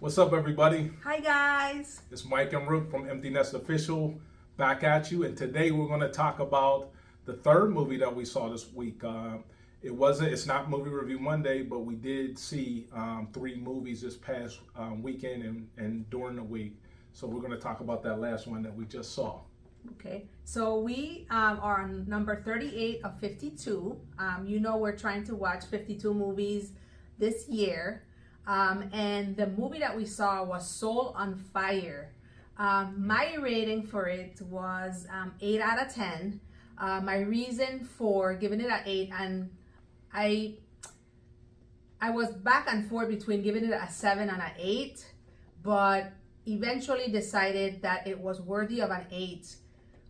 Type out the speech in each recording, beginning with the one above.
What's up, everybody? Hi guys. It's Mike and Rook from Empty Nest Official back at you, and today we're going to talk about the third movie that we saw this week. It's not Movie Review Monday, but we did see three movies this past weekend and during the week. So we're going to talk about that last one that we just saw. Okay, so we are on number 38 of 52. We're trying to watch 52 movies this year. And the movie that we saw was Soul on Fire. My rating for it was 8 out of 10. My reason for giving it an 8, and I was back and forth between giving it a 7 and an 8, but eventually decided that it was worthy of an 8,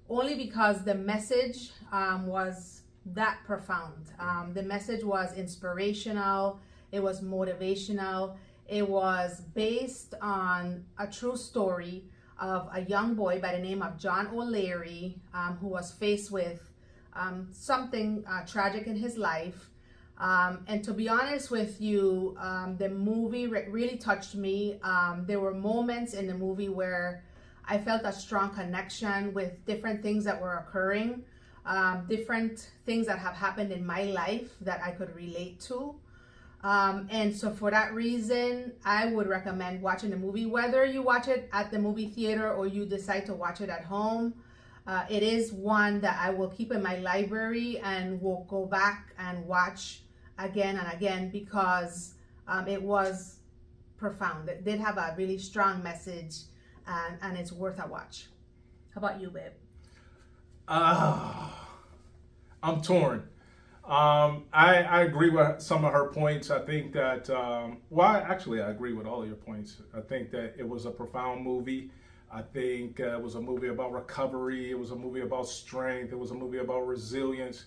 only because the message was that profound. The message was inspirational. It was motivational. It was based on a true story of a young boy by the name of John O'Leary, who was faced with something tragic in his life. And to be honest with you, the movie really touched me. There were moments in the movie where I felt a strong connection with different things that were occurring, different things that have happened in my life that I could relate to. And so for that reason, I would recommend watching the movie, whether you watch it at the movie theater or you decide to watch it at home. It is one that I will keep in my library and will go back and watch again and again because it was profound. It did have a really strong message, and it's worth a watch. How about you, babe? I'm torn. I agree with some of her points. I think that, I agree with all of your points. I think that it was a profound movie. I think it was a movie about recovery. It was a movie about strength. It was a movie about resilience.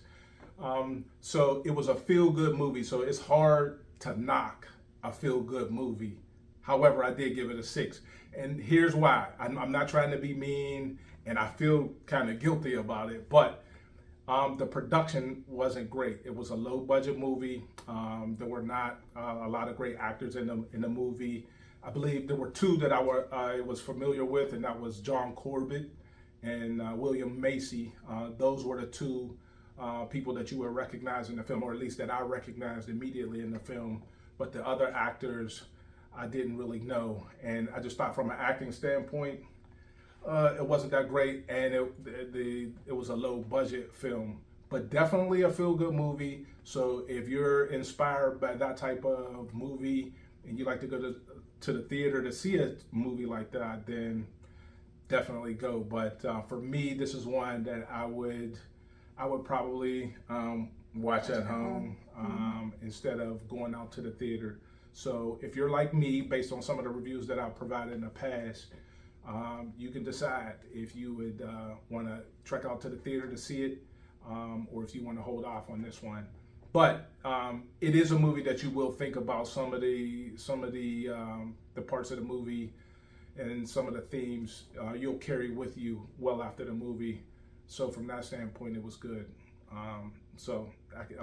So it was a feel-good movie. So it's hard to knock a feel-good movie. However, I did give it a 6. And here's why. I'm not trying to be mean, and I feel kind of guilty about it, but the production wasn't great. It was a low-budget movie. There were not a lot of great actors in the movie. I believe there were two that I was familiar with, and that was John Corbett and William Macy. Those were the two people that you would recognize in the film, or at least that I recognized immediately in the film. But the other actors, I didn't really know. And I just thought from an acting standpoint, it wasn't that great, and it was a low budget film, but definitely a feel good movie. So if you're inspired by that type of movie and you like to go to the theater to see a movie like that, then definitely go. But for me, this is one that I would probably watch at home instead of going out to the theater. So if you're like me, based on some of the reviews that I've provided in the past, you can decide if you would want to trek out to the theater to see it, or if you want to hold off on this one. But it is a movie that you will think about some of the parts of the movie and some of the themes you'll carry with you well after the movie. So from that standpoint, it was good. I'm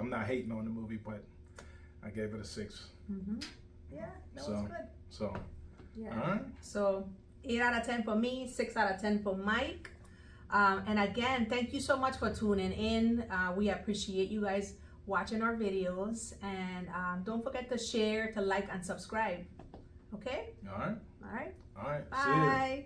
not hating on the movie, but I gave it a 6. Mm-hmm. Yeah, that was good. So, yeah. All right. So 8 out of 10 for me, 6 out of 10 for Mike. And again, thank you so much for tuning in. We appreciate you guys watching our videos. And don't forget to share, to like, and subscribe. Okay? All right. All right. All right. Bye. See you.